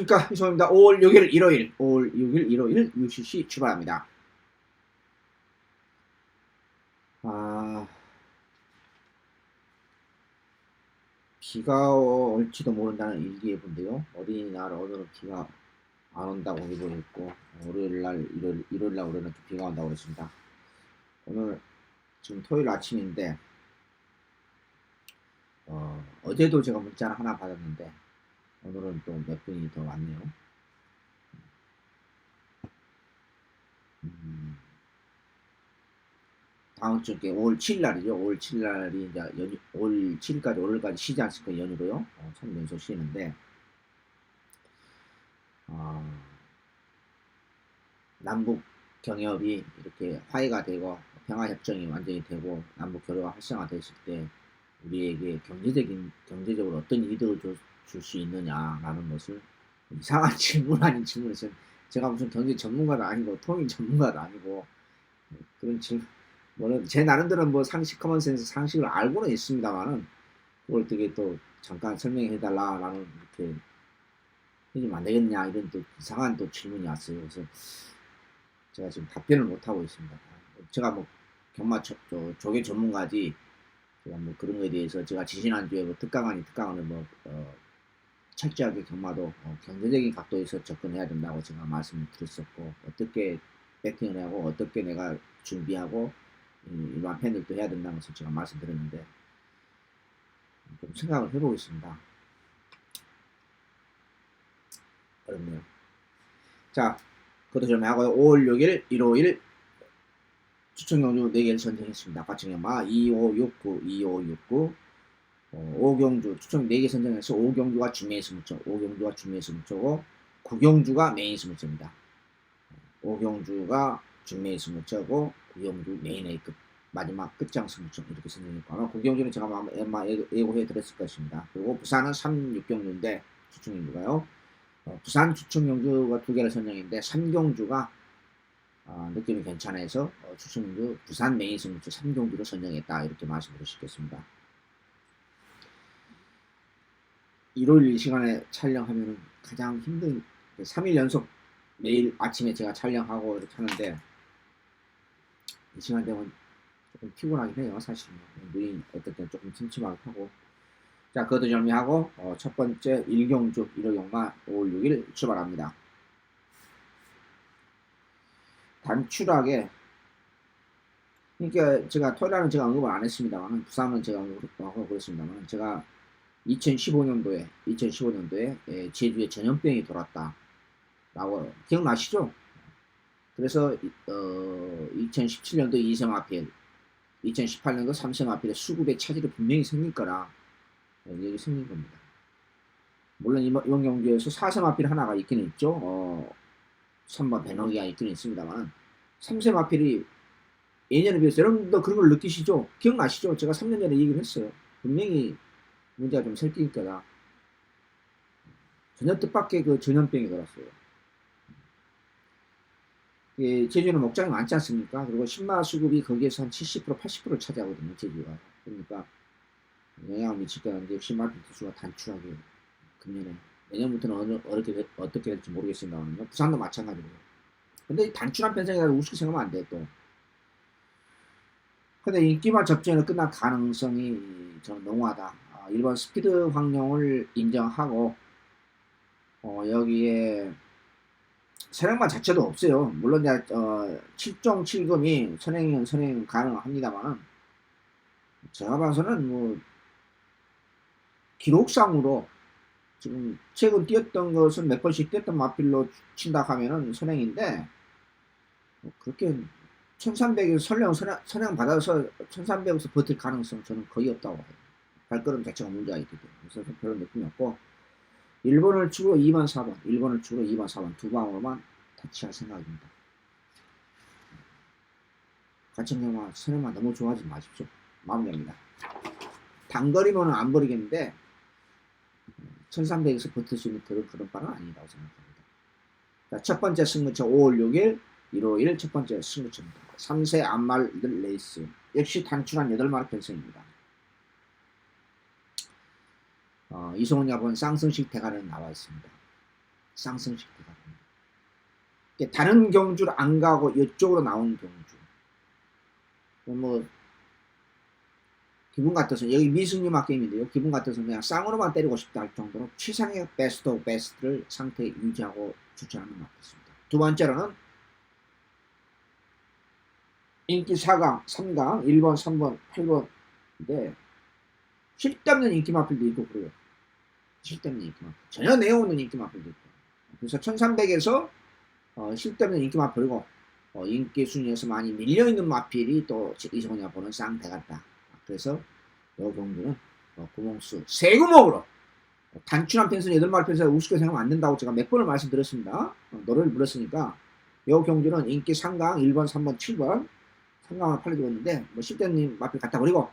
안녕하십니까, 이소입니다. 5월 6일 일요일, 5월 6일 일요일 UCC 출발합니다. 아, 비가 올지도 모른다는 일기예보인데요. 어린이날 오늘은 비가 안 온다고 예보했고, 월요일날, 일요일날 오늘은 비가 온다고 그랬습니다. 오늘 지금 토요일 아침인데, 어제도 제가 문자를 하나 받았는데, 오늘은 또 몇 분이 더 왔네요. 다음 주에 5월 7일 날이죠. 5월 7일 날이 이제 5월 7일까지, 월요일까지 쉬지 않습니까? 연휴로요. 3연속 쉬는데, 어, 남북 경협이 이렇게 화해가 되고, 평화협정이 완전히 되고, 남북 교류가 활성화됐을 때, 우리에게 경제적으로 어떤 이득을 줄 수 있느냐라는 것을 이상한 질문 아닌 질문에서 제가 무슨 경제 전문가도 아니고, 통일 전문가도 아니고, 그런 질문, 제 나름대로는 뭐 상식, 커먼센스 상식을 알고는 있습니다만은, 그걸 어떻게 또 잠깐 설명해 달라라는 이렇게 해주면 안 되겠냐 이런 또 이상한 또 질문이 왔어요. 그래서 제가 지금 답변을 못 하고 있습니다. 제가 뭐 경마 조개 전문가지, 제가 뭐 그런 거에 대해서 제가 지지난주에 뭐 특강을 뭐 철저하게 경마도 경제적인 각도에서 접근해야 된다고 제가 말씀을 드렸었고, 어떻게 배팅을 하고 어떻게 내가 준비하고 일반 팬들도 해야 된다는 것을 제가 말씀드렸는데, 좀 생각을 해보겠습니다. 어렵네요. 자, 그것도 좀 하고요. 5월 6일 일요일 추천 경주 4개를 선정했습니다. 과청연마 2569, 2569, 오경주 추천 4개 선정해서 오경주가 주메인 스무처, 오경주가 주메인 스무처고, 구경주가 메인 스무처입니다. 오경주가 주메인 스무처고, 구경주 메인 A급 마지막 끝장 스무처 이렇게 선정했고, 아마 구경주는 제가 아마 예고해 드렸을 것입니다. 그리고 부산은 3, 6경주인데 추천경주가요. 부산 추천경주가 2개를 선정했는데 3경주가 느낌이 괜찮아서 추천경주 부산 메인 스무처 3경주를 선정했다 이렇게 말씀드릴 수 있겠습니다. 일요일 이 시간에 촬영하면 가장 힘든 3일 연속 매일 아침에 제가 촬영하고 이렇게 하는데, 이 시간 되면 조금 피곤하긴 해요. 사실 눈이 어떨 조금 침침하고. 자, 그것도 정리하고 첫 번째 일경주 1호 경마 5월 6일 출발합니다. 단출하게, 그러니까 제가 토요일날은 제가 언급을 안 했습니다만, 부산은 제가 언급하고 그랬습니다만, 제가 2015년도에 제주에 전염병이 돌았다 라고 기억나시죠? 그래서 2017년도 2세마필, 2018년도 3세마필에 수급의 차질이 분명히 생길 거라 얘기 생긴 겁니다. 물론 이번 경주에서 4세마필 하나가 있기는 있죠. 3번 베너기가 있기는 있습니다만, 3세마필이 예년에 비해서, 여러분도 그런 걸 느끼시죠? 기억나시죠? 제가 3년 전에 얘기를 했어요. 분명히 문제가 좀 생길 거다. 전혀 뜻밖의 그 전염병이 돌았어요. 제주는 목장이 많지 않습니까? 그리고 신마 수급이 거기에서 한 70%, 80%를 차지하거든요, 제주가. 그러니까 영향을 미칠 거라는데, 신마 수가 단출하게 금년에, 내년부터는 어떻게 될지 모르겠습니다만요. 부산도 마찬가지고요. 근데 단출한 편성이라도 우습게 생각하면 안 돼요, 또. 근데 인기만 접전으로 끝날 가능성이 저는 농후하다. 일본 스피드 황룡을 인정하고, 여기에 선행만 자체도 없어요. 물론 이제 7종 7금이 선행 가능합니다만은, 제가 봐서는 뭐 기록상으로 지금 최근 뛰었던 것은 몇 번씩 뛰었던 마필로 친다 하면은 선행인데, 그렇게 1300에서 선행 받아서 1300에서 버틸 가능성 저는 거의 없다고 봐요. 발걸음 자체가 문제가 있기 때문에. 그래서 별로 느낌이 없고, 1번을 주로 2번, 4번, 1번을 주로 2번, 4번 두 방으로만 터치할 생각입니다. 가천경마 선행만 너무 좋아하지 마십시오. 마무리합니다. 단거리면은 안 버리겠는데 1300에서 버틸 수 있는 그런 바는 아니라고 생각합니다. 자, 첫 번째 승무처 5월 6일 일요일 첫 번째 승무처입니다. 3세 안말들 레이스, 역시 단출한 8마리 편성입니다. 이성훈 야본 쌍승식 대가는 나와 있습니다. 상승시키다 보면. 다른 경주를 안 가고 이쪽으로 나온 경주. 뭐 기분 같아서 여기 미승유마 게임인데요. 기분 같아서 그냥 쌍으로만 때리고 싶다 할 정도로 최상의 베스트 오브 베스트를 상태에 유지하고 추천하는 것 같습니다. 두 번째로는 인기 4강, 3강, 1번, 3번, 8번인데 쓸데없는 인기 마필도 있고 그래요. 쓸데없는 인기 마필. 전혀 내용없는 인기 마필도 있고. 그래서 1300에서 쓸데없는 인기 마필이고 인기 순위에서 많이 밀려있는 마필이 또 이성훈이가 보는 쌍배 같다. 그래서 이 경주는 구멍수 세 구멍으로 단순한 펜스는 8마리 펜스가 우습게 생각하면 안 된다고 제가 몇 번을 말씀드렸습니다. 노래를 불렀으니까 이 경주는 인기 3강 1번, 3번, 7번 3강을 팔려주고 있는데 뭐 10대님 마필 갖다 버리고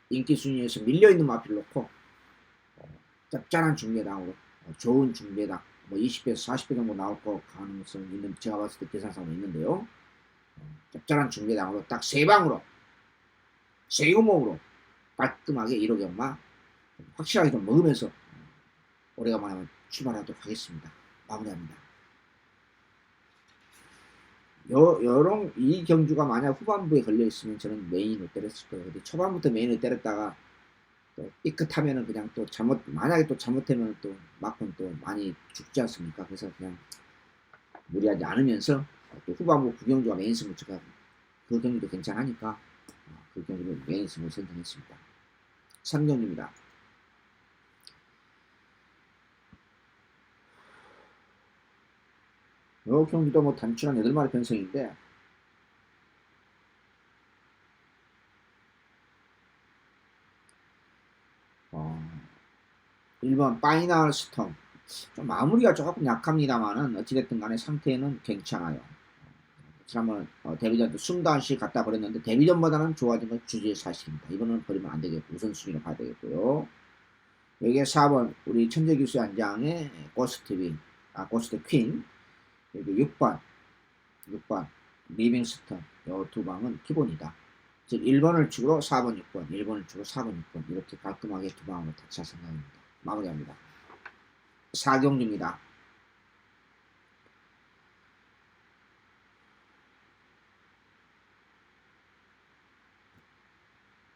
인기 순위에서 밀려있는 마필 놓고 짭짤한 중계당으로 좋은 중계당 뭐 20배에서 40배 정도 나올 거 가능성 있는 제가 봤을 때 계산상으로 있는데요. 짭짤한 중계당으로 딱 세 방으로 세 구멍으로 깔끔하게 1억 연마 확실하게 좀 먹으면서 오래간만에 출발하도록 하겠습니다. 마무리합니다. 이 경주가 만약 후반부에 걸려있으면 저는 메인을 때렸을 거예요. 근데 초반부터 메인을 때렸다가 또 삐끗하면은 그냥 또 만약에 또 잘못하면 또 막군 또 많이 죽지 않습니까? 그래서 그냥 무리하지 않으면서 또 후반부 구경주가 메인 승부처가 그 경주도 괜찮으니까 그 경주를 메인 승부 선정했습니다. 3경주입니다. 요 경주도 뭐 단출한 8마리 편성인데 어, 1번 파이널 스톰 좀 마무리가 조금 약합니다만은 어찌됐든 간에 상태는 괜찮아요. 지난번 데뷔전도 숨도한씩 갖다 버렸는데 데뷔전보다는 좋아진 건 주제의 사실입니다. 이거는 버리면 안 되겠고 우선순위로 봐야 되겠고요. 여기에 4번 우리 천재기수 한장의 고스트 퀸 여기 6번 리빙스턴 이 두 방은 기본이다. 즉 1번을 주로 4번 6번 1번을 주로 4번 6번 이렇게 깔끔하게 두 방으로 다칠 생각입니다. 마무리합니다. 4경주입니다.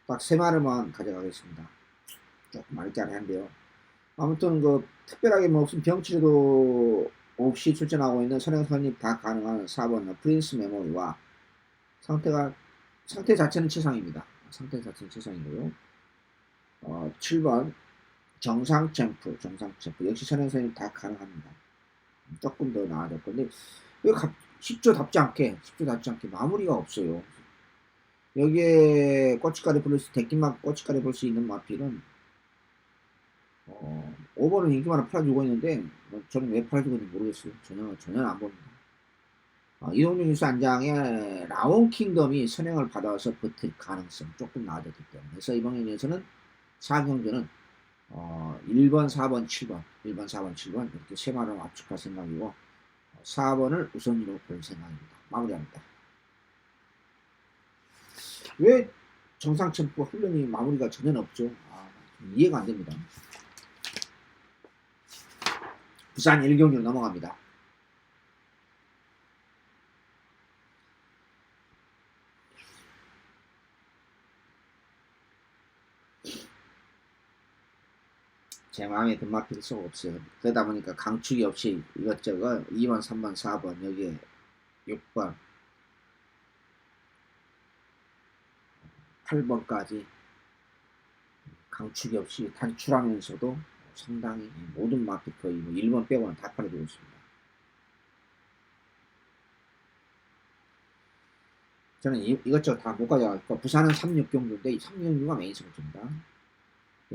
딱 3마리만 가져가겠습니다. 조금 말짜리 한데요. 아무튼 특별하게 무슨 병치료도 없이 출전하고 있는 선행선이 다 가능한 4번 프린스 메모리와 상태 자체는 최상입니다. 상태 자체는 최상이고요. 7번 정상 챔프 역시 선행선이 다 가능합니다. 조금 더 나아졌고 근데 왜 10조 답지 않게 마무리가 없어요. 여기에 고춧가루 데끼만 고춧가루 볼 수 있는 마필은 5번은 인기만을 팔아주고 있는데 저는 왜 팔아주고 있는지 모르겠어요. 전혀 안 봅니다. 이동준 뉴스 안장의 라온 킹덤이 선행을 받아서 버틸 가능성 조금 나아졌기 때문에 그래서 이번 경기에서는 4경주는 1번, 4번, 7번 이렇게 3마리로 압축할 생각이고 4번을 우선으로 볼 생각입니다. 마무리합니다. 왜 정상 챔프 훈련이 마무리가 전혀 없죠? 이해가 안 됩니다. 부산 1경주로 넘어갑니다. 제 마음에 든 마필 수 없어요. 그러다 보니까 강축이 없이 이것저것 2번, 3번, 4번 여기에 6번 8번까지 강축이 없이 단출하면서도 상당히 모든 마필 거의 1번 빼고는 다 팔아주고 있습니다. 저는 이것저것 다 못 가져가니까 부산은 36경주인데 이 36경주가 메인 승부입니다.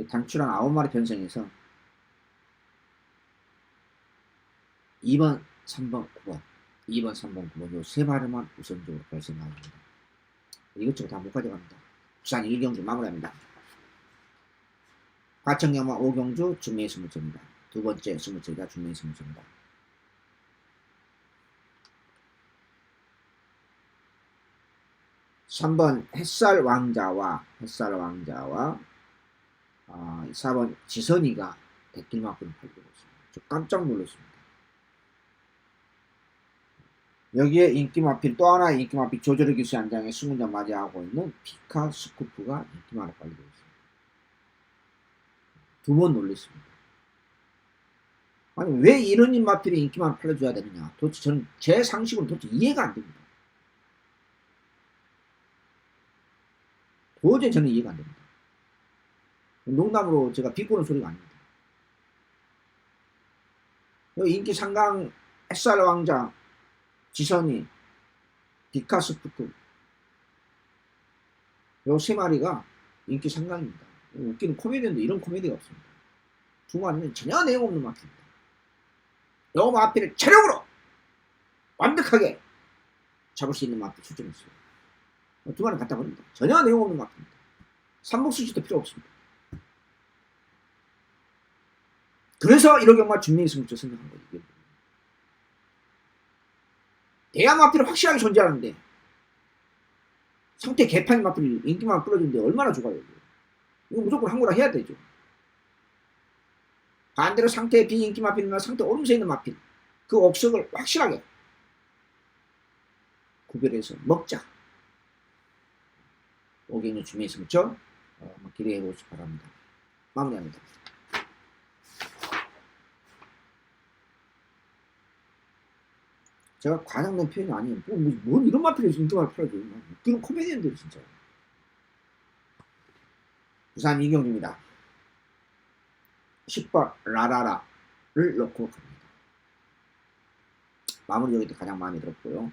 단출한 9마리 변성에서 2번, 3번, 9번 2번, 3번, 9번 요 3마리만 우선적으로 볼 생각입니다. 이것저것 다 못 가져갑니다. 부산 1경주 마무리합니다. 과천경마 5경주 준매의 승부처입니다. 두 번째 승부처이다 준매의 승부처입니다. 3번 햇살 왕자와 4번 지선이가 백길만큼 팔리고 있습니다. 저 깜짝 놀랐습니다. 여기에 인기마필, 또 하나의 인기마필 조절의 기술 현장에 승문장 맞이하고 있는 피카 스쿠프가 인기마로 빨리 되어 있습니다. 두 번 놀랬습니다. 아니 왜 이런 인마필이 인기만 팔려줘야 되느냐. 도대체 저는 제 상식으로 도대체 이해가 안 됩니다. 도저히 저는 이해가 안 됩니다. 농담으로 제가 비꼬는 소리가 아닙니다. 인기 상강 햇살 왕자 지선이 비카스푸크 요 세 마리가 인기 상강입니다. 웃기는 코미디인데 이런 코미디가 없습니다. 두 마리는 전혀 내용 없는 마피입니다. 요 마피를 체력으로 완벽하게 잡을 수 있는 마피 출전했어요. 두 마리 갖다 버립니다. 전혀 내용 없는 마피입니다. 삼복수지도 필요 없습니다. 그래서 이런 경우가 준명이 승부처 생각한 거예요. 대야 마피를 확실하게 존재하는데 상태 개판인 마피를 인기만 끌어주는데 얼마나 좋아요. 이거 무조건 한거라 해야 되죠. 반대로 상태 비인기 마필이나 상태 오름세 있는 마필 그 옥석을 확실하게 구별해서 먹자. 오경의 준비에 있으면죠. 한번 기대해 보시기 바랍니다. 마무리합니다. 제가 과장된 표현이 아니에요. 뭐 이런 마필에서 인기만 팔아줘요. 웃기는 코미디언들 진짜. 부산 이경주입니다. 10번 라라라를 넣고 갑니다. 마무리 여기 때 가장 마음에 들었고요.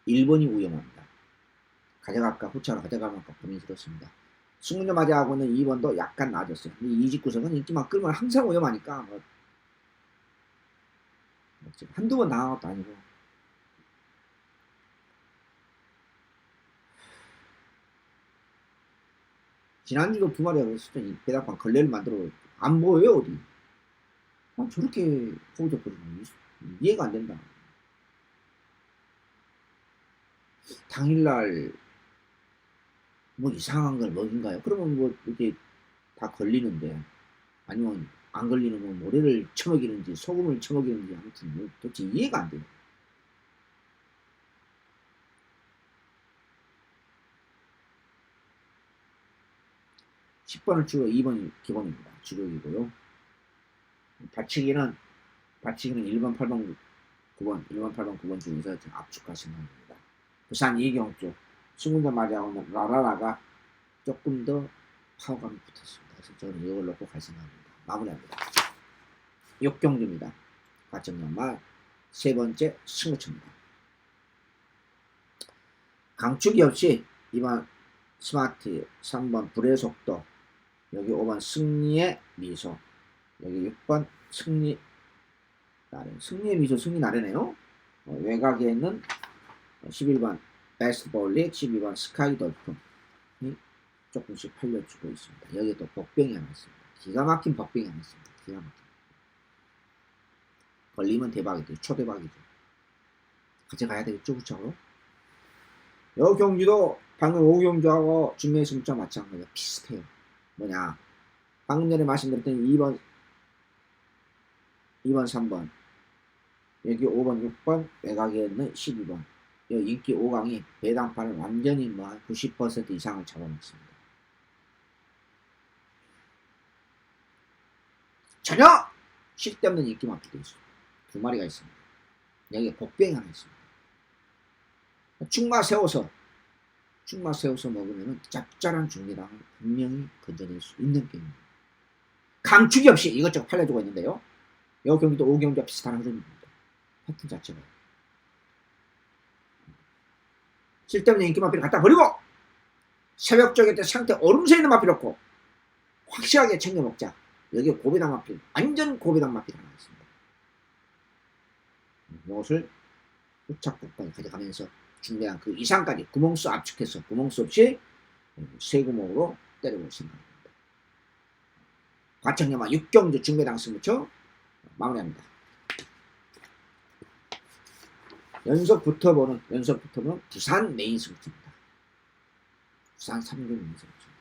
1번이 위험합니다. 가져갈까 후차로 가져갈까 고민스럽습니다. 승문점 맞이하고 있는 2번도 약간 낮았어요. 이 집 구석은 인기만 끌면 항상 위험하니까 뭐 한두 번 나간 것도 아니고 지난주도 두 마리가 그랬었죠. 이 배당판 걸레를 만들어 안 보여요 어디. 저렇게 호우적거리면 이해가 안 된다. 당일날 뭐 이상한 걸 먹인가요? 그러면 뭐 이렇게 다 걸리는데 아니면 안 걸리는 건 모래를 처먹이는지 소금을 처먹이는지 아무튼 뭐 도대체 이해가 안 돼요. (10번을) 주로 2번이 기본입니다. 주력이고요. 받치기는 1번, 8번, 9번, 1번, 8번, 9번 중에서 압축할 생각입니다. 부산 이경 쪽 승문점 맞이하고는 라라라가 조금 더 파워감이 붙었습니다. 그래서 저는 이걸 놓고 갈 생각입니다. 마무리합니다. 6경주입니다. 과정연말 세 번째 승부처입니다. 강축이 없이 2번 스마트, 3번 불의 속도, 여기 5번 승리의 미소, 여기 6번 승리 나래, 승리의 미소, 승리 나래네요. 외곽에는 11번 베스트볼릭, 12번 스카이 돌품이 조금씩 팔려주고 있습니다. 여기 또 복병이 하나 있습니다. 기가 막힌 복병이 하나 있습니다. 기가 막힌. 걸리면 대박이죠. 초대박이죠. 가져가야 되겠죠, 그쵸? 요 경기도 방금 오경주하고 준명의 승부처 마찬가지가 비슷해요. 뭐냐, 방금 전에 말씀드렸던 2번, 3번, 여기 5번, 6번, 외곽에 있는 12번. 이 인기 5강이 배당판을 완전히 뭐 90% 이상을 잡아먹습니다. 전혀 쓸데없는 인기만 붙어 있습니다. 두 마리가 있습니다. 여기에 복병이 하나 있습니다. 축마 세워서 먹으면 짭짤한 중계당을 분명히 건져낼 수 있는 게임입니다. 강축이 없이 이것저것 팔려주고 있는데요. 이 경기도 5경기와 비슷한 흐름입니다. 패턴 자체가. 쓸데없는 인기 마피를 갖다 버리고 새벽 쪽에 때 상태 얼음새 있는 마피 넣고 확실하게 챙겨 먹자. 여기에 고배당 마피, 완전 고배당 마피 하나 있습니다. 이것을 후착국까지 가져가면서 중대한 그 이상까지 구멍수 압축해서 구멍수 없이 세 구멍으로 때려볼 생각입니다. 과천연마 6경주 중배당 승부처 마무리합니다. 연속 붙어보는 부산 메인 승부처입니다. 부산 3경 메인 승부처입니다.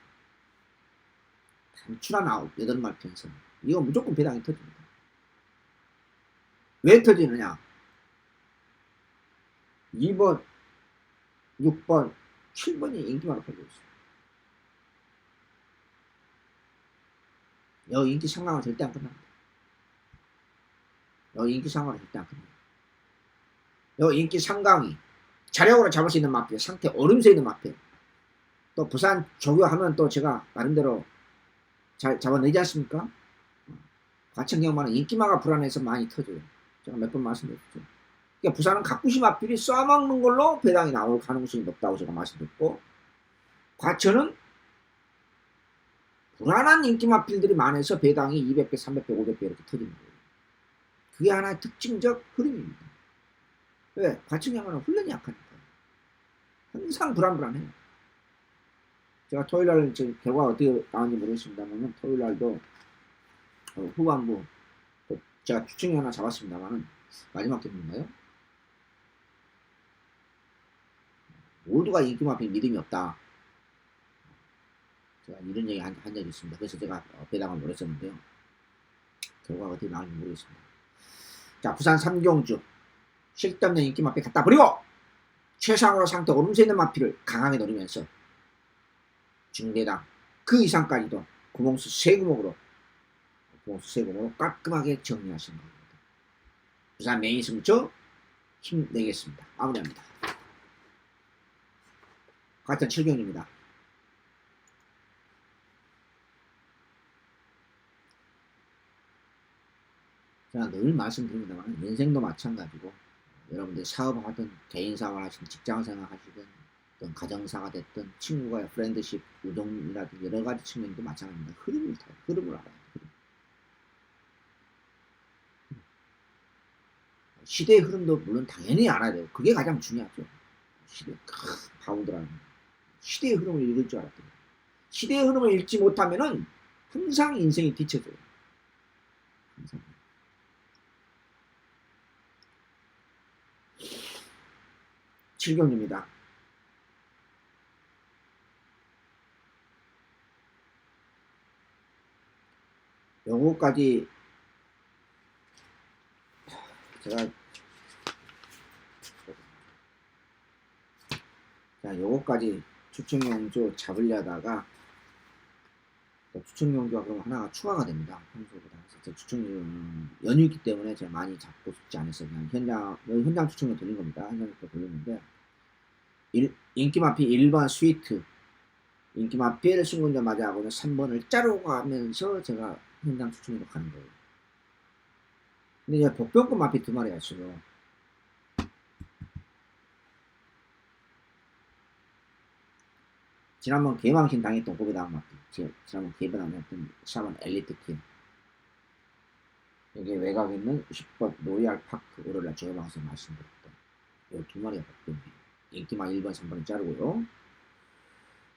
단출한 아웃 8마리 편성. 이거 무조건 배당이 터집니다. 왜 터지느냐? 2번, 6번, 7번이 인기만으로 걸려 있어요. 여기 인기 상강은 절대 안 끝납니다. 여기 인기 상강은 절대 안 끝납니다. 여기 인기 상강이 자력으로 잡을 수 있는 마필, 상태 얼음새 있는 마필. 또 부산 조교하면 또 제가 나름대로 잘 잡아내지 않습니까? 과천경마는 인기마가 불안해서 많이 터져요. 제가 몇 번 말씀드렸죠. 그러니까 부산은 각구시 마필이 쏴먹는 걸로 배당이 나올 가능성이 높다고 제가 말씀드렸고, 과천은 불안한 인기 마필들이 많아서 배당이 200배, 300배, 500배 이렇게 터지는 거예요. 그게 하나의 특징적 흐름입니다. 왜? 과천경마는 훈련이 약하니까. 항상 불안해요. 제가 토요일날 결과가 어떻게 나왔는지 모르겠습니다만 토요일날도 후반부 제가 추천이 하나 잡았습니다만은 마지막 경기인가요? 모두가 인기마필 믿음이 없다. 제가 이런 얘기 한 적이 있습니다. 그래서 제가 배당을 못했었는데요. 결과가 어떻게 나올지 모르겠습니다. 자, 부산 삼경주 실없는 인기마필 갖다 버리고 최상으로 상태 오름세 있는 마필을 강하게 노리면서 중대당 그 이상까지도 구멍수 세 구멍으로 깔끔하게 정리하시는 겁니다. 부산 메인 승부처 힘내겠습니다. 마무리합니다. 같은 7경입니다. 제가 늘 말씀드립니다만 인생도 마찬가지고 여러분들 사업하든 개인사업을 하시든 직장생활 하시든 어떤 가정사가 됐든 친구가 프렌드십 우정이라든 여러가지 측면도 마찬가지입니다. 흐름을 타요. 흐름을 알아요. 시대의 흐름도 물론 당연히 알아야 돼요. 그게 가장 중요하죠. 시대 바운드라는 시대의 흐름을 읽을 줄 알았더니 시대의 흐름을 읽지 못하면은 항상 인생이 뒤쳐져요. 항상. 칠경입니다. 요거까지 제가 자 요거까지 추천용조 잡으려다가 추천용조가 그럼 하나가 추가가 됩니다. 평소보다. 그래서 추천용 연휴이기 때문에 제가 많이 잡고 싶지 않았어요. 그냥 현장 추천을 돌린 겁니다. 현장 추천 돌렸는데 인기마필 1번 스위트 인기마필 신군자 맞이하고는 3번을 자르고 가면서 제가 현장 추천으로 가는 거예요. 근데 이제 복병권 마필 2마리가 있어요. 지난번 개망신 당했던 고배당 마필, 지난번 개망했던 4번 엘리트팀. 여기 외곽에 있는 10번 로얄파크 오로라 제방에서 말씀드렸던 이 2마리가 복병이에요. 인기마 1번, 3번을 자르고요.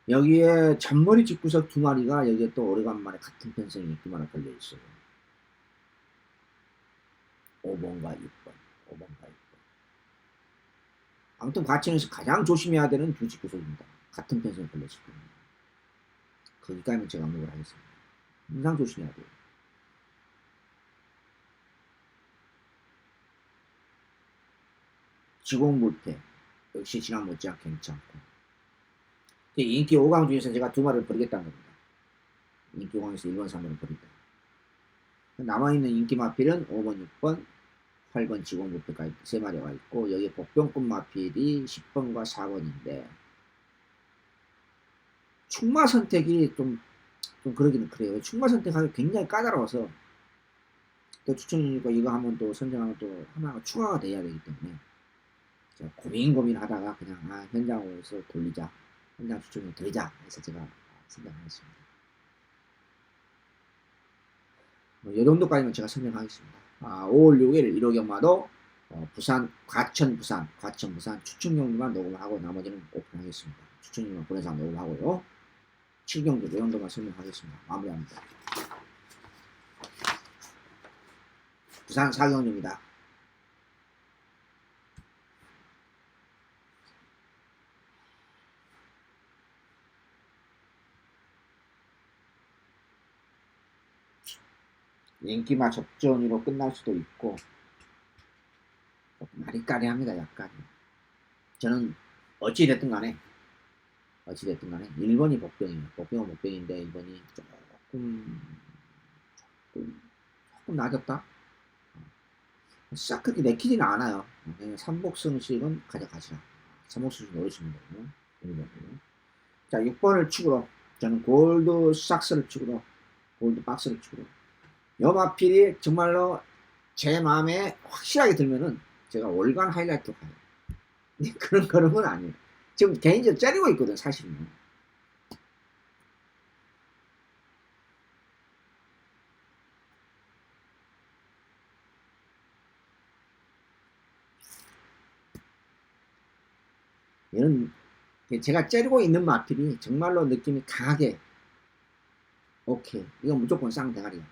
여기에 잔머리 집구석 2마리가 여기에 또 오래간만에 같은 편성이 인기마로 걸려있어요. 5번과 6번. 아무튼 과천에서 가장 조심해야 되는 두 집구석입니다. 같은 편성이 걸렸을 겁니다. 거기까지는 제가 언급을 하겠습니다. 항상 조심해야 돼요. 지공물패 역시 지난 못지않게 괜찮고 인기 5강 중에서 제가 2마리를 버리겠다는 겁니다. 인기 5강에서 1번, 3번을 버린다. 남아있는 인기 마필은 5번, 6번, 8번 지공물패까지 3마리가 있고 여기에 복병권 마필이 10번과 4번인데 충마 선택이 좀 그러기는 그래요. 충마 선택하기 굉장히 까다로워서 또 추천이니까 이거 하면 또 선정하면 또 하나가 추가가 돼야 되기 때문에 제가 고민하다가 그냥 현장으로서 돌리자. 현장 추천을 돌리자 해서 제가 선정하겠습니다. 이 정도까지는 제가 설명하겠습니다. 5월 6일 1호 경마도 부산 과천 추천경기만 녹음하고 나머지는 오픈하겠습니다. 추천경기만 본회상 녹음하고요. 7경기 이 정도만 설명하겠습니다. 마무리합니다. 부산 4경기입니다. 인기마 접전으로 끝날 수도 있고 조금 아리까리합니다. 약간 저는 어찌됐든 간에 1번이 복병이에요. 복병은 복병인데 1번이 조금 낮았다. 싹 그렇게 내키지는 않아요. 그냥 삼복승식은 가져가시라. 삼복승식 넣으시면 되고요. 1번이요. 자, 6번을 축으로 저는 골드 삭스를 축으로 골드 박스를 축으로 요 마필이 정말로 제 마음에 확실하게 들면은 제가 월간 하이라이트 가요. 그런 건 아니에요. 지금 개인적으로 째리고 있거든 사실은. 이런 제가 째리고 있는 마필이 정말로 느낌이 강하게 오케이 이건 무조건 쌍대가리야.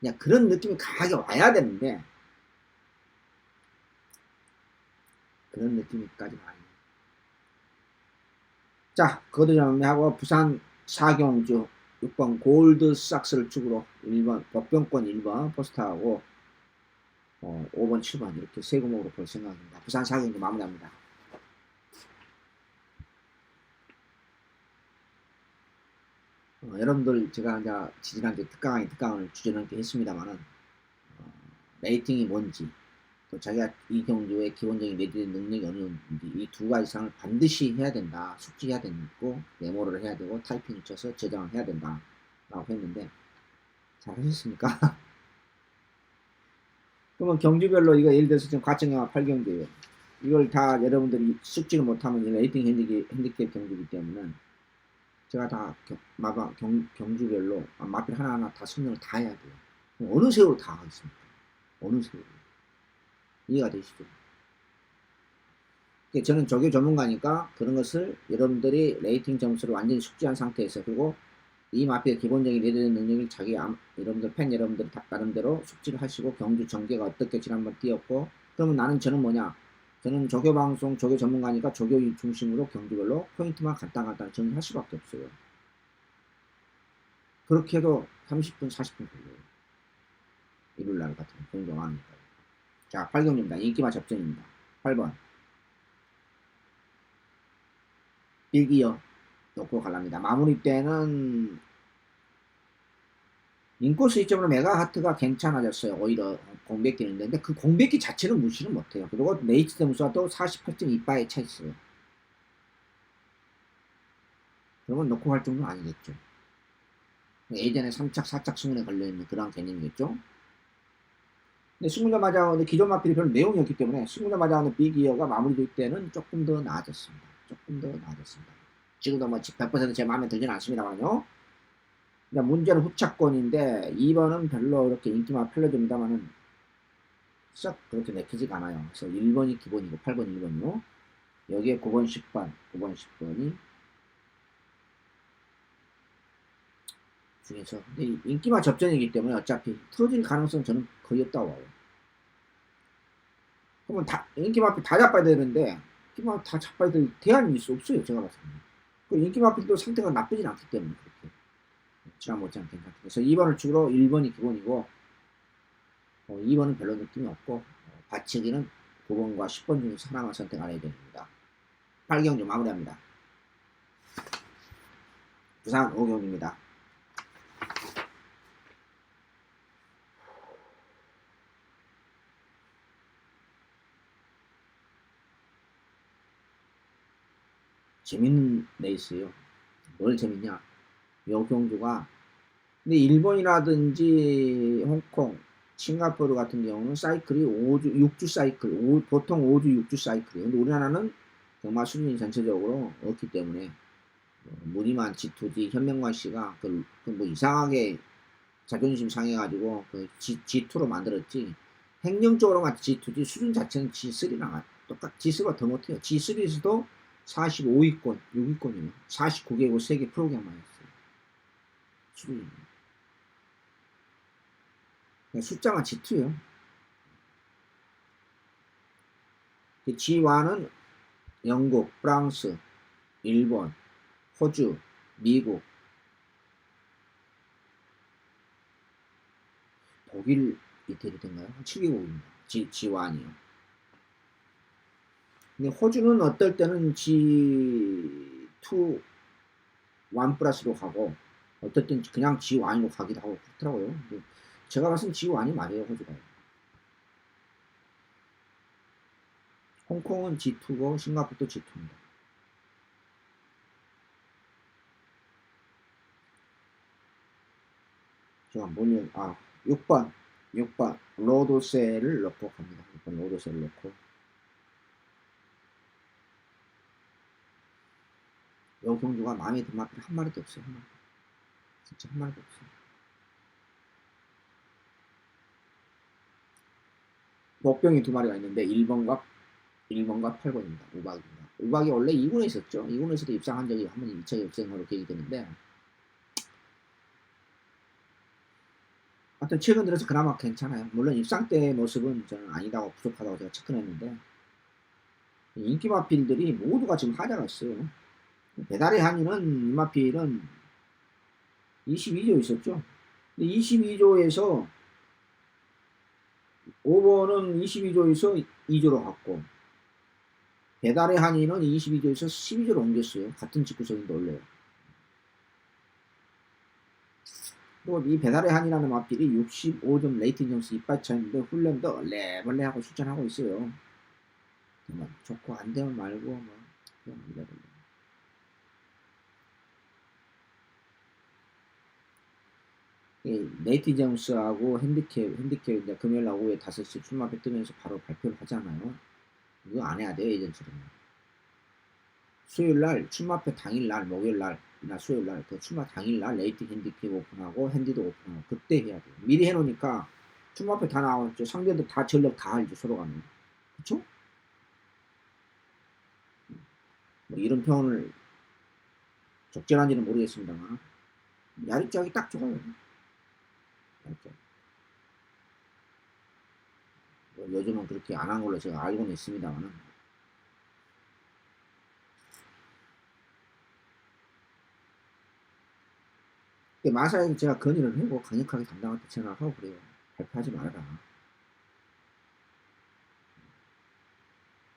그냥 그런 느낌이 강하게 와야 되는데 그런 느낌이까지 와요. 자, 그것도 정리하고 부산 사경주 6번 골드삭스를 축으로 1번 복병권 1번 포스터하고 5번 7번 이렇게 세 구목으로 볼 생각입니다. 부산 사경주 마무리합니다. 여러분들 제가 이제 지지난주에 특강을 주제넘게 했습니다만은 레이팅이 뭔지 또 자기가 이 경주의 기본적인 내디의 능력이 어느 정도인지 이 두 가지 이상을 반드시 해야 된다. 숙지해야 되고 메모를 해야 되고 타이핑을 쳐서 저장을 해야 된다 라고 했는데 잘 하셨습니까? 그러면 경주별로 이거 예를 들어서 지금 과천경화 8경주예요. 이걸 다 여러분들이 숙지를 못하면 레이팅 핸디캡 경주이기 때문에 제가 다 경주별로 마필 하나하나 다 설명을 다 해야 돼요. 어느 세월로 다 하겠습니까? 어느 세월로. 이해가 되시죠? 저는 조교 전문가니까 그런 것을 여러분들이 레이팅 점수를 완전히 숙지한 상태에서 그리고 이 마필의 기본적인 리더의 능력을 여러분들 팬 여러분들이 나름대로 숙지를 하시고 경주 전개가 어떻게 지난번 뛰었고 그러면 저는 뭐냐 저는 조교 방송 조교 전문가니까 조교 중심으로 경주별로 포인트만 간단히 정리할 수밖에 없어요. 그렇게 해도 30분 40분 걸려요. 일요일날 같은 경주 많으니까. 자 8경주입니다. 인기마 접전입니다. 8번 일기어 놓고 갈랍니다. 마무리 때는 인코스 시점으로 메가하트가 괜찮아졌어요. 오히려 공백기는데 근데 그 공백기 자체는 무시는 못해요. 그리고 네이치 점수와도 48.28에 차 있어요. 그러면 놓고 갈 정도는 아니겠죠. 예전에 3착 4착 승인에 걸려있는 그런 개념이겠죠. 근데 승무자마자 기존 마필이 별 내용이 없기 때문에 승무자마자 빅이어가 마무리될 때는 조금 더 나아졌습니다. 지금도 뭐 100% 제 마음에 들지는 않습니다만요. 문제는 후차권인데 2번은 별로 이렇게 인기만 팔려줍니다만은 썩 그렇게 내키지가 않아요. 그래서 1번이 기본이고 8번 1번이요. 여기에 9번 10번이 중에서 근데 인기만 접전이기 때문에 어차피 터질 가능성은 저는 거의 없다고 봐요. 그러면 인기만 다 잡아야 되는데 인기만 다 잡아야 될 대안이 없어요. 제가 봤을 때는. 그 인기만 도 상태가 나쁘진 않기 때문에 그렇게 지난 못지않게 괜찮고 그래서 2번을 축으로 1번이 기본이고 2번은 별로 느낌이 없고 받치기는 9번과 10번 중에서 하나만 선택하셔야 됩니다. 8경주 마무리합니다. 부산 5경주입니다. 재밌는 레이스예요. 뭘 재밌냐? 요 경주가 근데 일본이라든지 홍콩, 싱가포르 같은 경우는 사이클이 5주, 6주 사이클, 보통 5주, 6주 사이클이에요. 근데 우리나라는 경마 수준이 전체적으로 없기 때문에 무늬만 G2G 현명관 씨가 뭐 이상하게 자존심 상해가지고 G2로 만들었지 행정적으로만 G2G 수준 자체는 G3랑 G3가 더 못해요. G3에서도 45위권, 6위권이에요. 49개국 세계 프로그램만 했어요. 수준이. 숫자만 G2요. G1은 영국, 프랑스, 일본, 호주, 미국, 독일, 이태리 된가요? 한 7개국입니다. G1이요. 근데 호주는 어떨 때는 G2 1 플러스로 가고 어떨 땐 그냥 G1로 가기도 하고 그렇더라고요. 근데 제가 봤을 땐 G1이 맞아요, 호주가. 홍콩은 G2고 싱가포르도 G2입니다. 제가 뭐냐, 6번 로도셀을 넣고 갑니다. 6번 로도셀을 넣고. 요 경주가 마음에 든 마필 한 마리도 없어요. 한 마리. 진짜 한 마리도 없어요. 목병이 두 마리가 있는데 1번과 8번입니다. 우박입니다. 우박이 원래 2군에 있었죠. 2군에서도 입상한 적이 한 번 2차 입상으로 계획이 되는데 하여튼 최근 들어서 그나마 괜찮아요. 물론 입상 때 모습은 저는 아니다고 부족하다고 제가 체크했는데 인기 마필들이 모두가 지금 하자가 있어요. 배달의 한이는 이 마필은 22조 있었죠. 22조에서 5번은 22조에서 2조로 갔고 배달의 한이는 22조에서 12조로 옮겼어요. 같은 직구석인데 원래요. 또 이 배달의 한이라는 마필이 65점 레이팅 점수 이빨 차인데 훈련도 얼레벌레하고 출전하고 있어요. 정말 좋고 안 되면 말고 뭐 그냥 이래버려. 레이팅 점수하고 핸디캡 이제 금요일 날 오후에 5시 출마표 뜨면서 바로 발표를 하잖아요. 이거 안 해야 돼요, 예전처럼. 수요일날 출마표 당일날 목요일날 수요일날 그 출마 당일날 레이팅 핸디캡 오픈하고 핸디도 오픈하고 그때 해야 돼요. 미리 해놓으니까 출마표 다 나왔죠. 상대도 다 전력 다 알죠, 서로 가면. 그쵸? 뭐 이런 표현을 적절한지는 모르겠습니다만 야립작이 딱 좋아요. 야립작. 뭐 요즘은 그렇게 안 한 걸로 제가 알고는 있습니다만 마사에서 제가 건의를 하고 강력하게 담당한테 전화하고 그래요. 발표하지 말아라.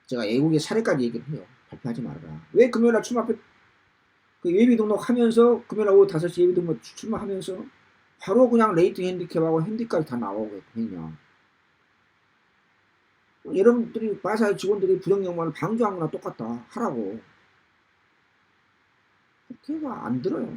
제가 애국의 사례까지 얘기를 해요. 발표하지 말아라. 왜 금요일날 출마표 그 예비 등록하면서 금요일 오후 5시 예비 등록 출마하면서 바로 그냥 레이팅 핸디캡하고 핸디까지 다 나오고 했냐. 여러분들이 마사의 직원들이 부정영만을 방조한 거나 똑같다. 하라고. 걔가 안 들어요.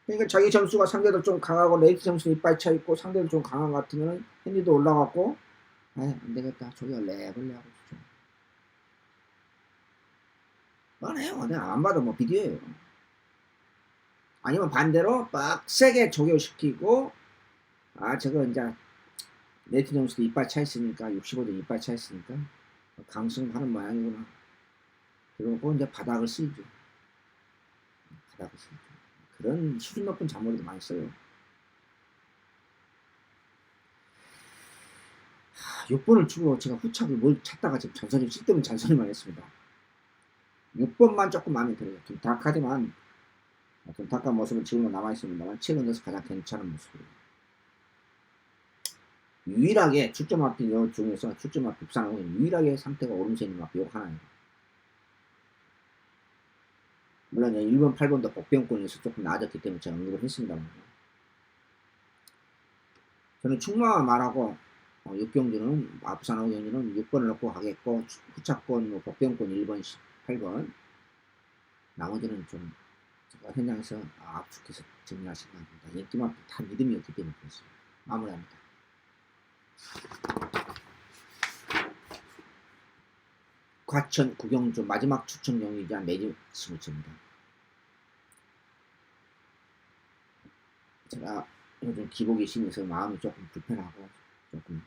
그러니까 자기 점수가 상대도 좀 강하고 레이트 점수 이빨 차 있고 상대도 좀 강한 것 같으면 핸디도 올라갔고 안 되겠다. 저기 얼레벌레 하고 있죠. 뻔해요. 내가 안 봐도 뭐 비디오예요. 아니면 반대로 빡세게 조교시키고 저거 이제 레이트 점수도 이빨 차 있으니까 65점 이빨 차 있으니까 강승하는 모양이구나. 그러고 이제 바닥을 쓰죠. 바닥을 쓰죠. 그런 수준 높은 잔머리도 많이 써요. 6번을 주고 제가 후착을 뭘 찾다가 지금 잔소리 쓸데없는 잔소리만 했습니다. 6번만 조금 마음에 들어요. 좀 닭하지만 좀 닭한 모습은 지금도 남아있습니다만 최근 들어서 가장 괜찮은 모습이에요. 유일하게 출전 마필 중에서 출전 마필 입상하고 유일하게 상태가 오름세 있는 마필 요 하나예요. 물론 1번, 8번도 복병권에서 조금 나아졌기 때문에 제가 언급을 했습니다만 저는 충마와 말하고 6경주는 부산하고 경주는 6번을 넣고 가겠고 후차권, 복병권 1번, 8번 나머지는 좀 제가 현장에서 압축해서 정리하신 것 같습니다. 인기만 다 믿음이 없기 때문에 그렇습니다. 마무리합니다. 과천 구경주 마지막 추천 경기이자 매주 스무츠입니다. 제가 요즘 기복이 심해서 마음이 조금 불편하고 조금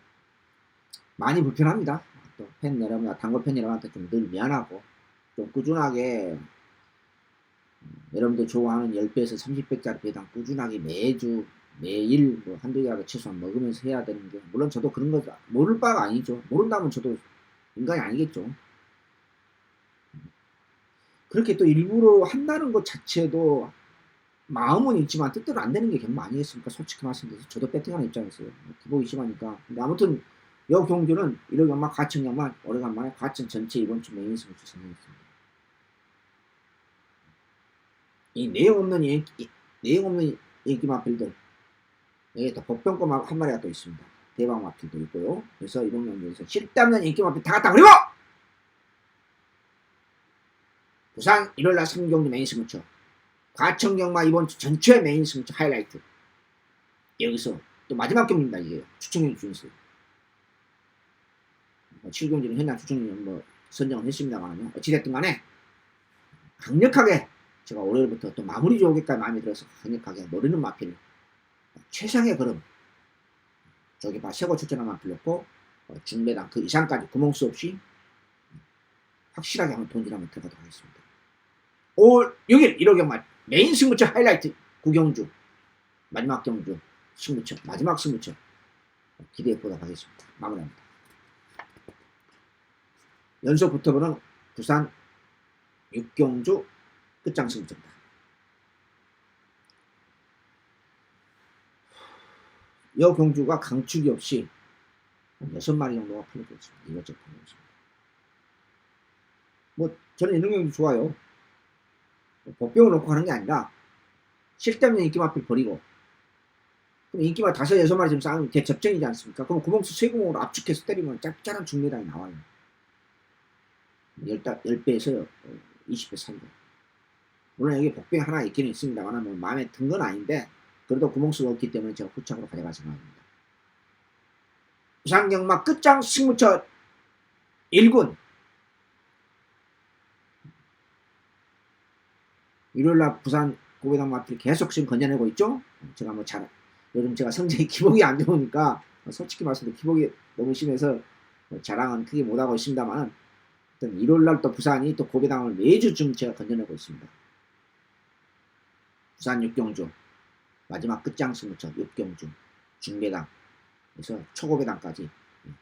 많이 불편합니다. 또 팬 여러분, 단골 팬 여러분한테 좀 늘 미안하고 좀 꾸준하게 여러분들 좋아하는 10배에서 30배짜리 배당 꾸준하게 매주 매일 뭐 한두 개라도 최소한 먹으면서 해야 되는데 물론 저도 그런 거 모를 바가 아니죠. 모른다면 저도 인간이 아니겠죠. 그렇게 또 일부러 한다는 것 자체도 마음은 있지만 뜻대로 안 되는 게 경마 아니겠습니까? 솔직히 말씀드려서 저도 배팅하는 입장에서요. 기복이 심하니까. 근데 아무튼 여 경주는 1억 경마, 가청 경마 오래간만에 가청 전체 이번 주 메인 승수 선정했습니다. 이 내용 없는 인기 마필들, 여기 또 복병권 한 마리가 또 있습니다. 대박 마필도 있고요. 그래서 이번 경기에서 쓸데없는 인기 마필 다 갖다 버리고 부산 1월날 3경주 메인 승무처, 가청 경마 이번 주 전체 메인 승무처 하이라이트. 여기서 또 마지막 경기입니다. 이게 추천경 중에서 7경주는 현장 추천경 뭐 선정을 했습니다만 어찌됐든 간에 강력하게 제가 월요일부터 또 마무리 조기까지 마음에 들어서 강력하게 노리는 마필 최상의 걸음 조기파 세고 출전한 마필 놓고 중매당 그 이상까지 구멍수 없이 확실하게 한번 돈질하면 들어가도록 하겠습니다. 올 6일 1호 경마 메인 승부처 하이라이트 구경주 마지막 경주 승부처 마지막 승부처 기대해 보도록 하겠습니다. 마무리합니다. 연속 붙어보는 부산 6경주 끝장 승부처입니다. 여 경주가 강축이 없이 6마리 정도가 풀려져 있습니다. 이것저것 풀려져 있습니다. 뭐 저는 이런 경주 좋아요. 복병을 놓고 하는 게 아니라 쓸데없는 인기 마필 버리고 그럼 인기마 5, 6마리 좀 싸우면 걔 접전이지 않습니까? 그럼 구멍수 세공으로 압축해서 때리면 짭짤한 중매당이 나와요. 10배에서 20배 사이로. 물론 여기 복병 하나 있기는 있습니다만 뭐 마음에 든 건 아닌데 그래도 구멍수가 없기 때문에 제가 후착으로 가져갈 생각입니다. 부산경마 끝장 승무처 1군 일요일날 부산 고배당 마필 계속 지금 건져내고 있죠. 제가 뭐 요즘 제가 성적이 기복이 안 좋으니까 솔직히 말씀드려 기복이 너무 심해서 자랑은 크게 못하고 있습니다만 일요일날 또 부산이 또 고배당을 매주쯤 제가 건져내고 있습니다. 부산 6경주 마지막 끝장 승무처 6경주 중배당 그래서 초고배당까지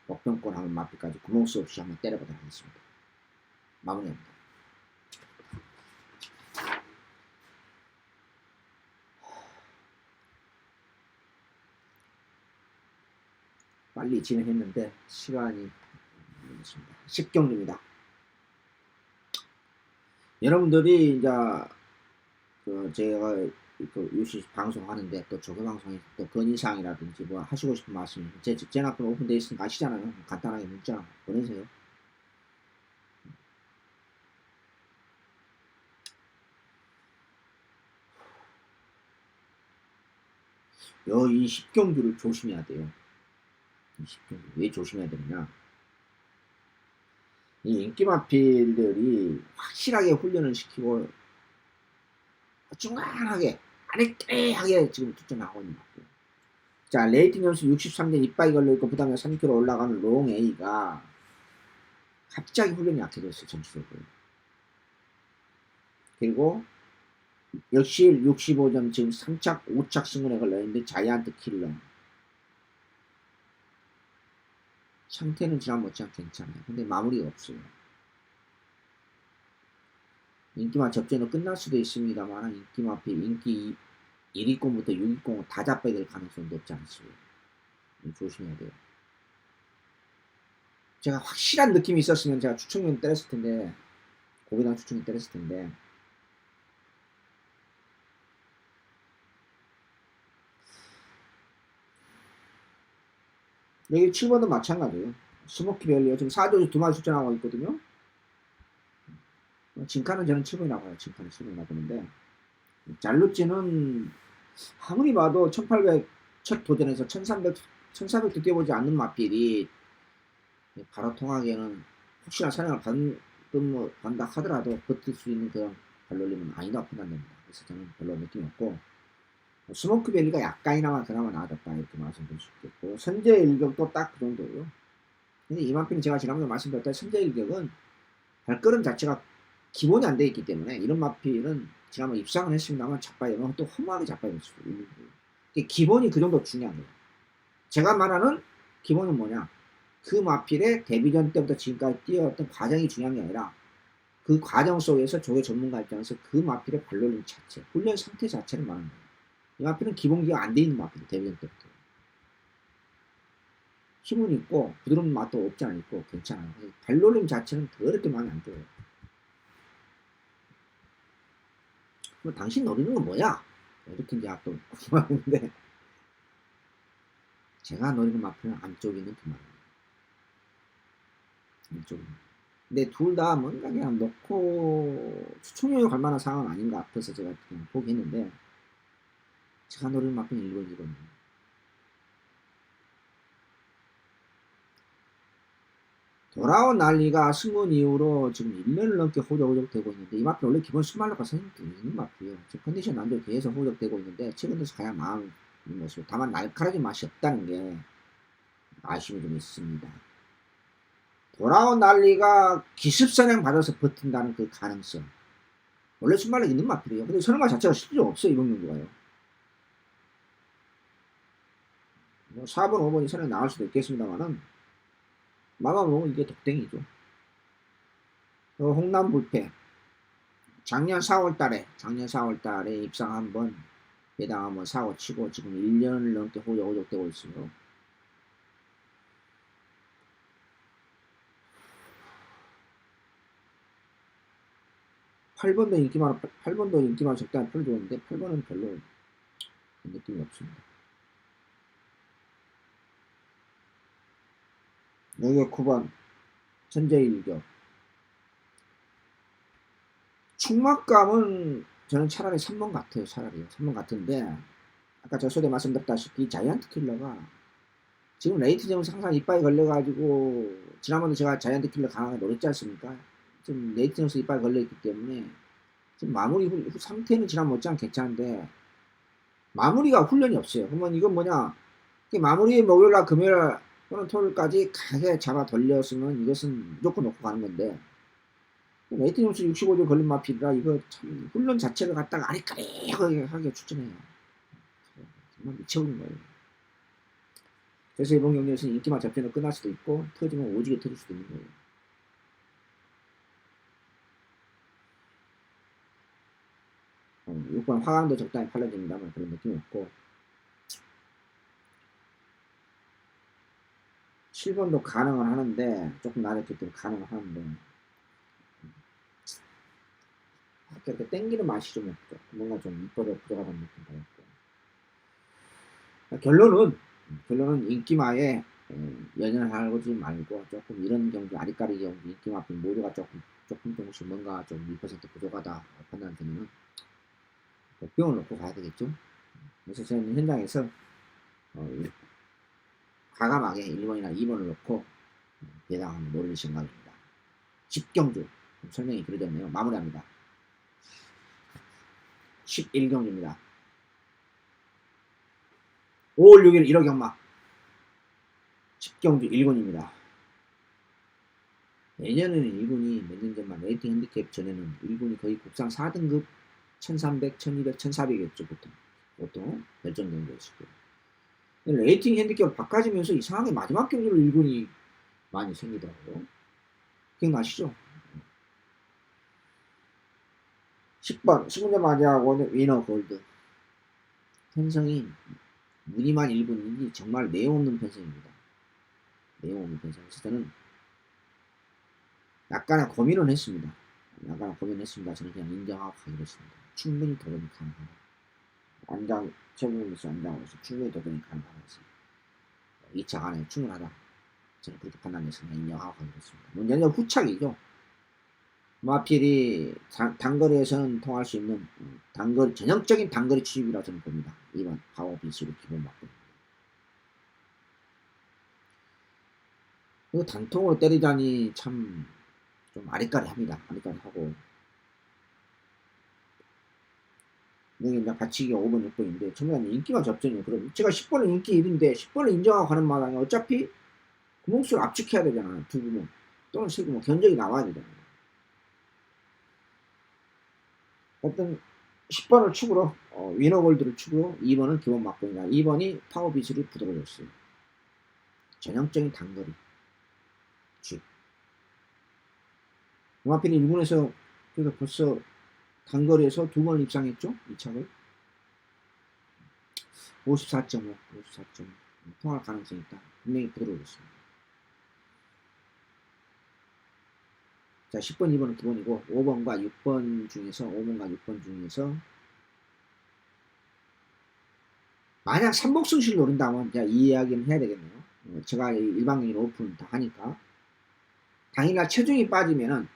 복병권 하면 마필까지 구멍수 없이 한번 때려보도록 하겠습니다. 마무리합니다. 빨리 진행했는데 시간이 있습니다. 10경주입니다. 여러분들이 이제 제가 UC 방송하는데 또 조교방송에 또 건의사항이라든지 뭐 하시고 싶은 말씀 제 전화번 오픈되어 있으니까 아시잖아요. 간단하게 문자 보내세요. 이 10경주를 조심해야 돼요. 이 10경주 왜 조심해야 되느냐? 이 인기마필들이 확실하게 훈련을 시키고 중간하게 아리까리하게 지금 투자나오고 있는 것 같아요. 자, 레이팅 점수 63점 이빠이 걸려있고 그 다음에 3km 올라가는 롱 A가 갑자기 훈련이 약해졌어요. 전체적으로. 그리고 역시 65점 지금 3착 5착 승원에 걸려있는데 자이언트 킬러 상태는 지난 못지않게 괜찮아요. 근데 마무리가 없어요. 인기마 접전은 끝날 수도 있습니다만 인기마필 인기 1위권부터 6위권 다 잡아야 될 가능성도 없지 않습니다. 조심해야 돼요. 제가 확실한 느낌이 있었으면 제가 추천금 때렸을 텐데 고배당 추천금 때렸을 텐데 여기 7번도 마찬가지예요. 스모키밸리요. 지금 4조주 2마리 출전하고 있거든요. 진카는 저는 7번이 나가요. 진카는 7번이 나가는데 잘루찌는 아무리 봐도 1800 첫 도전에서 1400도 뛰어보지 않는 마필이 바로 통하기에는 혹시나 사냥을 받는다 하더라도 버틸 수 있는 그런 발놀림은 아니다고 판단됩니다. 그래서 저는 별로 느낌이 없고 스모크밸리가 약간이나마 그나마 나아졌다 이렇게 말씀드릴 수 있겠고 선제 일격도 딱 그 정도예요. 근데 이 마필은 제가 지난번에 말씀드렸다 선제 일격은 발걸음 자체가 기본이 안 돼 있기 때문에 이런 마필은 지난번 입상을 했습니다만 자빠이면 또 허무하게 자빠이될 수도 있는 거예요. 기본이 그 정도 중요한 거예요. 제가 말하는 기본은 뭐냐? 그 마필의 데뷔전 때부터 지금까지 뛰어왔던 과정이 중요한 게 아니라 그 과정 속에서 조교 전문가 입장에서 그 마필의 발놀림 자체, 훈련 상태 자체를 말하는 거예요. 이 마필은 기본기가 안 돼 있는 마필이 데뷔전 때부터. 힘은 있고 부드러운 맛도 없지 않아 있고 괜찮아요. 발놀림 자체는 더럽게 마음에 안 들어요. 그럼 당신 노리는 건 뭐야? 이렇게 이제 또 궁금한데 제가 노리는 마필은 안쪽에 있는 두 마리입니다. 안쪽에. 근데 둘 다 뭔가 그냥 넣고 추천력이 갈 만한 상황은 아닌 것 같아서 제가 그냥 포기했는데 제가 노리는 마필은 1번, 2번이에요. 돌아온 난리가 승군 이후로 지금 1년을 넘게 호적호적 되고 있는데 이 마필 원래 기본 스말로가 선임도 있는 마필이에요. 지금 컨디션 안 좋게 계속 호적되고 있는데 최근 들어서 가야 마음 있는 것이고 다만 날카로운 맛이 없다는 게 아쉬움이 좀 있습니다. 돌아온 난리가 기습선행 받아서 버틴다는 그 가능성. 원래 순발력 있는 마필이에요. 근데 선행마 자체가 실력 없어요. 이번 경기가요. 뭐 4번, 5번이 선행 나올 수도 있겠습니다만은 마만 보면 이게 독땡이죠. 홍남 불패. 작년 4월달에 입상 한번 배당 한번 사고 치고 지금 1년을 넘게 호적되고 있어요. 8번도 인기 많아 적당히 풀 좋은데 8번은 별로 느낌이 없습니다. 여기가 9번 천재일격. 충막감은 저는 차라리 3번 같아요. 차라리 3번 같은데 아까 저 소대 말씀드렸다시피 자이언트 킬러가 지금 레이트 점수 항상 이빨이 걸려가지고 지난번에 제가 자이언트 킬러 강하게 노렸지 않습니까? 지금 레이트 점수 이빨이 걸려있기 때문에 지금 마무리 상태는 지난 못지않게 괜찮은데 마무리가 훈련이 없어요. 그러면 이건 뭐냐? 마무리 목요일날 금요일 또는 토요일까지 가게 잡아 돌렸으면 이것은 무조건 놓고 가는 건데 레이트 점수 65점 걸린 마필이라 이거 참 훈련 자체를 갖다가 아리까리하게 추천해요. 정말 미쳐버린 거예요. 그래서 이번 경기에서는 인기만 잡히면 끝날 수도 있고 터지면 오지게 터질 수도 있는 거예요. 6번 화강도 적당히 팔려집니다만 그런 느낌이 없고 7번도 가능은 하는데 조금 낮았기 때문에 가능은 하는데 그렇게 땡기는 맛이 좀 없죠. 뭔가 좀 이빨에 부족하다는 느낌 받았고 결론은 인기마에 연연하지 말고 조금 이런 경기 아리까리 경기 인기마 모두가 조금씩 뭔가 좀 2% 부족하다 판단 드리면 병을 놓고 가야 되겠죠. 그래서 저는 현장에서 과감하게 1번이나 2번을 놓고 배당하는 노릴 생각입니다. 10경주 설명이 그려졌네요. 마무리합니다. 11경주입니다. 5월 6일 1호 경마 10경주 1군입니다. 예전에는 1군이 몇 년 전만 레이팅 핸디캡 전에는 1군이 거의 국상 4등급 1300, 1200, 1400이었죠. 보통 결정 경기였을 때. 레이팅 핸디캡 바꿔지면서 이상하게 마지막 경기로 1군이 많이 생기더라고요. 기억나시죠? 10번 수문제 맞이하고 위너 골드. 편성이 무늬만 1군인지 정말 내용 없는 편성입니다. 내용 없는 편성에서 저는 약간의 고민은 했습니다. 저는 그냥 인정하고 가기로 했습니다. 충분히 도전이 가능하다. 제목에서 안장으로서 충분히 도전이 가능하다. 2차 안에 충분하다. 저는 그렇게 판단해서 그냥 인정하고 가기로 했습니다. 문제는 후착이죠. 마필이 단거리에서는 통할 수 있는 전형적인 단거리 취입이라고 저는 봅니다. 2번 파워비스로 기본 맞고 그리고 단통으로 때리자니 참 좀 아리까리합니다. 아리까리하고 여기 이제 받치기가 5번, 6번인데 처음에 인기만 접전이에요. 그럼 제가 10번은 인기 1인데 10번을 인정하고 가는 마당에 어차피 구멍수를 압축해야 되잖아요. 2구멍 또는 3구멍 견적이 나와야 되잖아요. 어떤 10번을 축으로 위너골드를 축으로 2번은 기본 막공이다. 2번이 파워비술이 부드러워졌어요. 전형적인 단거리 도마필이 1군에서 그래서 벌써 단거리에서 2번 입상했죠? 이 착을 54.5 통할 가능성이 있다. 분명히 부드러워졌습니다. 자, 10번, 2번은 기본이고 5번과 6번 중에서 만약 삼복승실 노린다면 이 이야기는 해야 되겠네요. 제가 일반경기 오픈 다 하니까 당일날 체중이 빠지면은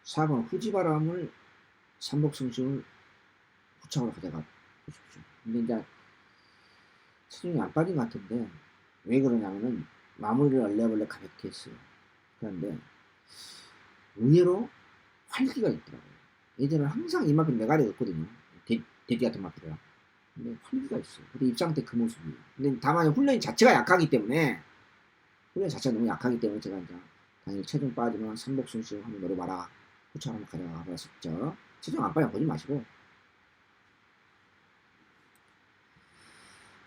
4번 후지바람을 삼복승신을 후착으로 가져가 보십시오. 근데 이제 체중이 안 빠진 것 같은데 왜 그러냐면은 마무리를 얼레벌레 가볍게 했어요. 그런데 의외로 활기가 있더라고요. 예전에는 항상 이마필 메가리였거든요. 돼지 같은 마필이라. 근데 활기가 있어요. 근데 입상 때 그 모습이에요. 근데 다만 훈련 자체가 약하기 때문에 너무 약하기 때문에 제가 이제 당연히 체중 빠지면 삼복순식 한번 노려봐라. 후착 한번 가져가 봤었죠. 체중 안 빠지면 보지 마시고.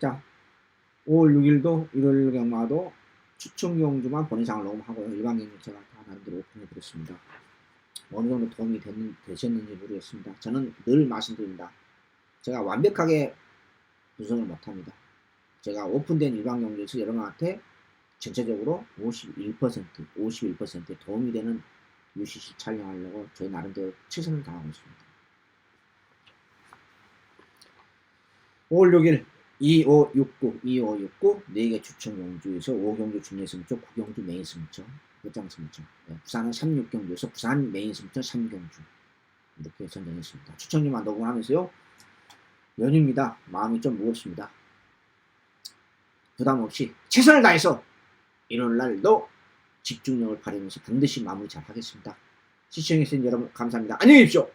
자, 5월 6일도 1월 경마도 추천 경주만 본인상을 녹음하고요. 일반 경주 제가 다 나름대로 오픈해드렸습니다. 어느 정도 도움이 되셨는지 모르겠습니다. 저는 늘 말씀드립니다. 제가 완벽하게 분석을 못합니다. 제가 오픈된 일반 경주에서 여러분한테 전체적으로 51%에 도움이 되는 UCC 촬영하려고 저희 나름대로 최선을 다하고 있습니다. 5월 6일 2569 4개 추천 경주에서 5경주 중례 승점, 9경주 메인 승점, 끝장 승점. 부산은 36경주에서 부산 메인 승점 3경주 이렇게 선정했습니다. 추천료만 녹음하면서요. 연휴입니다. 마음이 좀 무겁습니다. 부담 없이 최선을 다해서 일요일날도 집중력을 발휘하면서 반드시 마무리 잘 하겠습니다. 시청해주신 여러분 감사합니다. 안녕히 계십시오.